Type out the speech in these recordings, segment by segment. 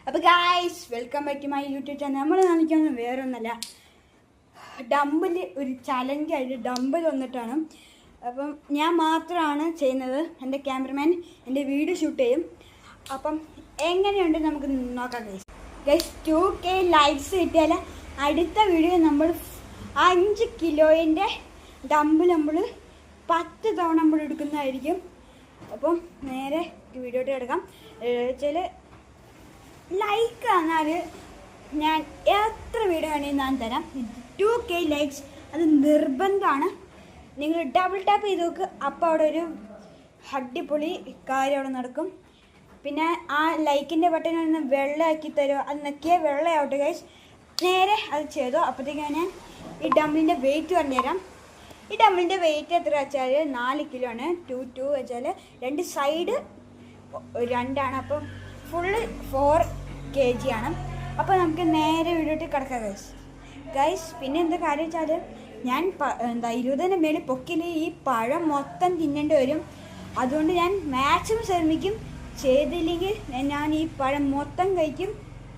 അപ്പോൾ guys welcome back to my YouTube channel. നമ്മൾ കാണിക്കുന്നത് വേറെ ഒന്നല്ല, ഡംബിൽ ഒരു ചലഞ്ചായിട്ട് ഡംബിൽ വന്നിട്ടാണ്. അപ്പം ഞാൻ മാത്രമാണ് ചെയ്യുന്നത്, എൻ്റെ ക്യാമറമാൻ എൻ്റെ വീഡിയോ ഷൂട്ട് ചെയ്യും. അപ്പം എങ്ങനെയുണ്ട് നമുക്ക് നോക്കാം ഗൈസ്. 2K ലൈക്സ് കിട്ടിയാൽ അടുത്ത വീഡിയോ നമ്മൾ 5 കിലോയിൻ്റെ ഡംബിൾ നമ്മൾ 10 തവണ നമ്മൾ എടുക്കുന്നതായിരിക്കും. അപ്പം നേരെ വീഡിയോട്ട് എടുക്കാം. വെച്ചാൽ ലൈക്ക് തന്നാൽ ഞാൻ എത്ര വീഡിയോ വേണമെങ്കിൽ ഞാൻ തരാം. 2K ലൈക്സ് അത് നിർബന്ധമാണ്. നിങ്ങൾ ഡബിൾ ടാപ്പ് ചെയ്ത് നോക്ക്, അപ്പോൾ അവിടെ ഒരു അടിപൊളി കാര്യം അവിടെ നടക്കും. പിന്നെ ആ ലൈക്കിൻ്റെ ബട്ടൺ ഒന്ന് വെള്ളയാക്കി തരുമോ, അത് നെക്കിയാൽ വെള്ളയാവട്ടെ ഗൈസ്. നേരെ അത് ചെയ്തോ. അപ്പോഴത്തേക്കും ഞാൻ ഈ ഡംബിളിൻ്റെ വെയിറ്റ് പറഞ്ഞുതരാം. ഈ ഡംബിളിൻ്റെ വെയിറ്റ് എത്ര വെച്ചാൽ 4 കിലോ ആണ്. 2 വെച്ചാൽ 2 സൈഡ് 2 ആണ്. അപ്പം ഫുള്ള് 4 kg ആണ്. അപ്പോൾ നമുക്ക് നേരെ വീഡിയോട്ട് കിടക്കാം ഗൈസ്. പിന്നെ എന്താ കാര്യം വെച്ചാൽ ഞാൻ 20ന് മേളിൽ പൊക്കിൽ ഈ പഴം മൊത്തം തിന്നേണ്ടി വരും. അതുകൊണ്ട് ഞാൻ മാക്സിമം ശ്രമിക്കും. ചെയ്തില്ലെങ്കിൽ ഞാൻ ഈ പഴം മൊത്തം കഴിക്കും.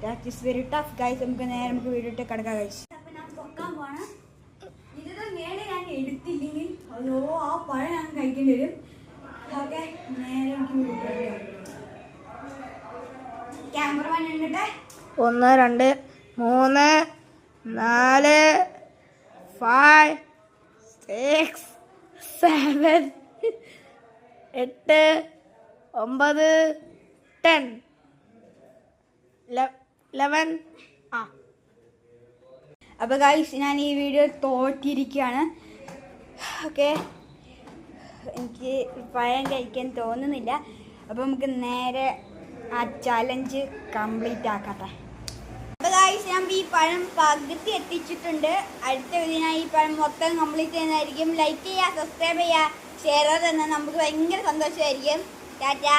That is very tough guys. നമുക്ക് വീഡിയോട്ട് കിടക്കാം ഗൈസ്. അപ്പോൾ ഞാൻ പൊക്കാൻ പോകണം. ഇതിന് മേലെ ഞാൻ എടുത്തില്ലെങ്കിൽ അതോ ആ പഴം ഞാൻ കഴിക്കേണ്ടി വരും. ഓക്കെ, നേരെ നമുക്ക് ക്യാമറമാൻ ഉണ്ടട്ടെ. 1 2 3 4 5 6 7 8 9 10 11 അപ്പോൾ ഗൈസ് ഞാൻ ഈ വീഡിയോ തോറ്റിരിക്കുകയാണ്. ഓക്കെ, എനിക്ക് പഴം കഴിക്കാൻ തോന്നുന്നില്ല. അപ്പോൾ നമുക്ക് നേരെ ആ ചലഞ്ച് കംപ്ലീറ്റ് ആക്കട്ടെ. അപ്പോൾ ഗൈസ് ഞാൻ ഈ പഴം പകുതി എത്തിച്ചിട്ടുണ്ട്. അടുത്ത വീഡിയോ ഞാൻ ഈ പഴം മൊത്തം കംപ്ലീറ്റ് ചെയ്യുന്നതായിരിക്കും. ലൈക്ക് ചെയ്യുക, സബ്സ്ക്രൈബ് ചെയ്യുക, ഷെയർ തന്നെ നമുക്ക് ഭയങ്കര സന്തോഷമായിരിക്കും. ടാറ്റാ.